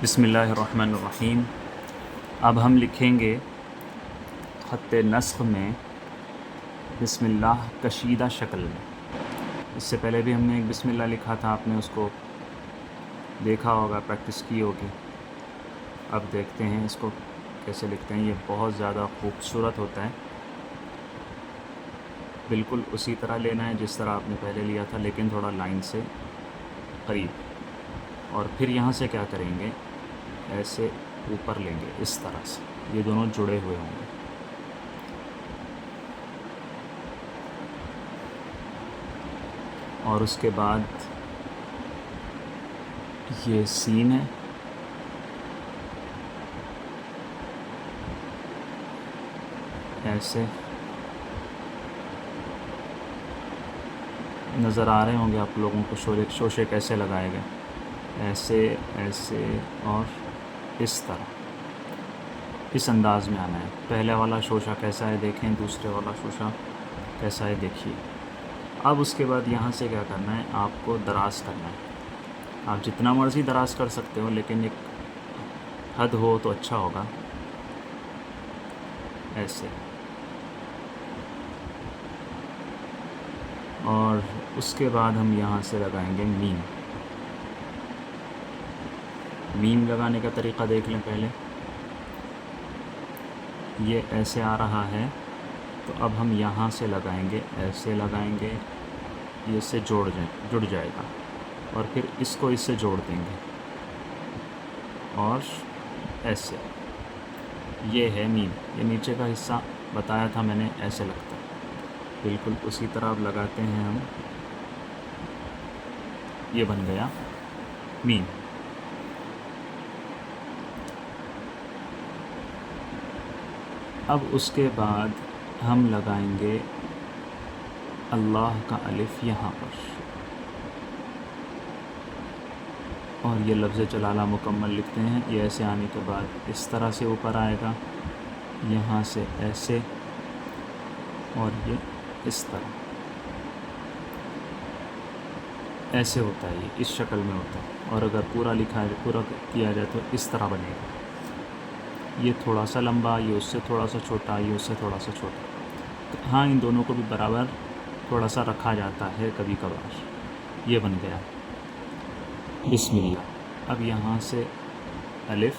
بسم اللہ الرحمن الرحیم۔ اب ہم لکھیں گے خط نسخ میں بسم اللہ کشیدہ شکل میں۔ اس سے پہلے بھی ہم نے ایک بسم اللہ لکھا تھا، آپ نے اس کو دیکھا ہوگا، پریکٹس کی ہوگی۔ اب دیکھتے ہیں اس کو کیسے لکھتے ہیں۔ یہ بہت زیادہ خوبصورت ہوتا ہے، بالکل اسی طرح لینا ہے جس طرح آپ نے پہلے لیا تھا، لیکن تھوڑا لائن سے قریب۔ اور پھر یہاں سے کیا کریں گے، ایسے اوپر لیں گے اس طرح سے، یہ دونوں جڑے ہوئے ہوں گے۔ اور اس کے بعد یہ سین ہے، ایسے نظر آ رہے ہوں گے آپ لوگوں کو شوشے کیسے لگائے گئے، ایسے ایسے اور اس طرح، اس انداز میں آنا ہے۔ پہلے والا شوشہ کیسا ہے دیکھیں، دوسرے والا شوشہ کیسا ہے دیکھیے۔ اب اس کے بعد یہاں سے کیا کرنا ہے، آپ کو دراز کرنا ہے۔ آپ جتنا مرضی دراز کر سکتے ہو، لیکن ایک حد ہو تو اچھا ہوگا۔ ایسے، اور اس کے بعد ہم یہاں سے لگائیں گے میم۔ میم لگانے کا طریقہ دیکھ لیں پہلے۔ یہ ایسے آ رہا ہے، تو اب ہم یہاں سے لگائیں گے، ایسے لگائیں گے، یہ اس سے جڑ جائے گا، اور پھر اس کو اس سے جوڑ دیں گے، اور ایسے۔ یہ ہے میم۔ یہ نیچے کا حصہ بتایا تھا میں نے، ایسے لگتا ہے، بالکل اسی طرح اب لگاتے ہیں ہم۔ یہ بن گیا میم۔ اب اس کے بعد ہم لگائیں گے اللہ کا الف یہاں پر، اور یہ لفظ جلالہ مکمل لکھتے ہیں۔ یہ ایسے آنے کے بعد اس طرح سے اوپر آئے گا، یہاں سے ایسے، اور یہ اس طرح، ایسے ہوتا ہے، یہ اس شکل میں ہوتا ہے۔ اور اگر پورا کیا جائے تو اس طرح بنے گا۔ یہ تھوڑا سا لمبا، یہ اس سے تھوڑا سا چھوٹا، یہ اس سے تھوڑا سا چھوٹا۔ ہاں، ان دونوں کو بھی برابر تھوڑا سا رکھا جاتا ہے کبھی کبھار۔ یہ بن گیا بسم اللہ۔ اب یہاں سے الف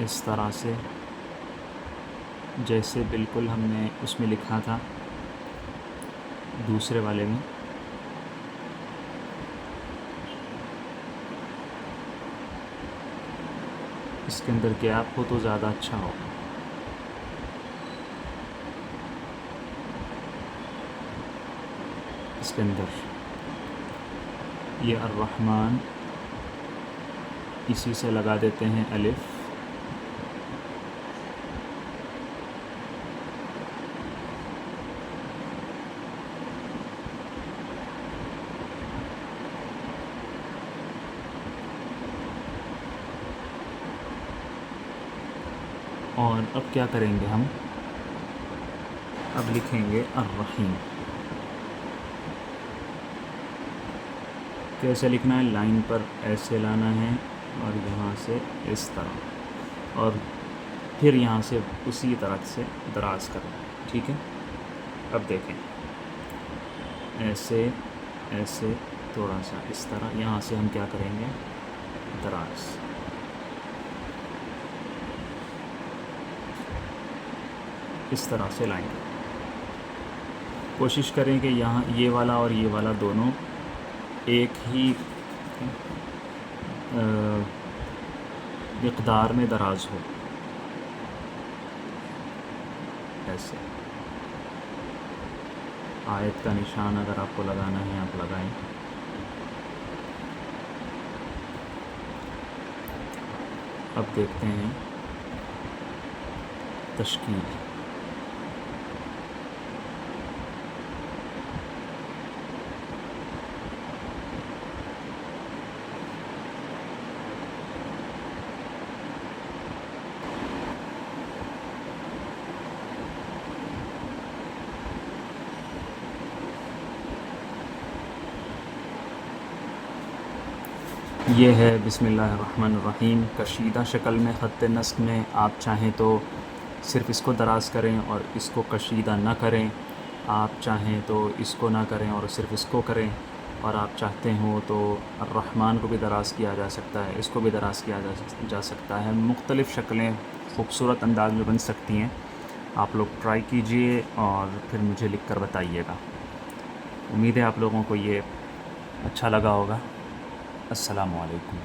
اس طرح سے، جیسے بالکل ہم نے اس میں لکھا تھا دوسرے والے میں۔ اس کے اندر گیپ ہو تو زیادہ اچھا ہوگا۔ اس کے اندر یہ الرحمن، اسی سے لگا دیتے ہیں الف، اور اب کیا کریں گے ہم، اب لکھیں گے الرحیم۔ کیسے لکھنا ہے، لائن پر ایسے لانا ہے، اور یہاں سے اس طرح، اور پھر یہاں سے اسی طرح سے دراز کرنا ہے، ٹھیک ہے۔ اب دیکھیں، ایسے ایسے، تھوڑا سا اس طرح، یہاں سے ہم کیا کریں گے، دراز۔ اس طرح سے لائن کوشش کریں کہ یہاں یہ والا اور یہ والا دونوں ایک ہی مقدار میں دراز ہو، ایسے۔ آیت کا نشان اگر آپ کو لگانا ہے آپ لگائیں۔ اب دیکھتے ہیں تشکیل۔ یہ ہے بسم اللہ الرحمن الرحیم کشیدہ شکل میں خط نسق میں. آپ چاہیں تو صرف اس کو دراز کریں اور اس کو کشیدہ نہ کریں. آپ چاہیں تو اس کو نہ کریں اور صرف اس کو کریں. اور آپ چاہتے ہوں تو الرحمن کو بھی دراز کیا جا سکتا ہے, اس کو بھی دراز کیا جا سکتا ہے. مختلف شکلیں خوبصورت انداز میں بن سکتی ہیں. آپ لوگ ٹرائی کیجئے اور پھر مجھے لکھ کر بتائیے گا. امید ہے آپ لوگوں کو یہ اچھا لگا ہوگا. السلام علیکم.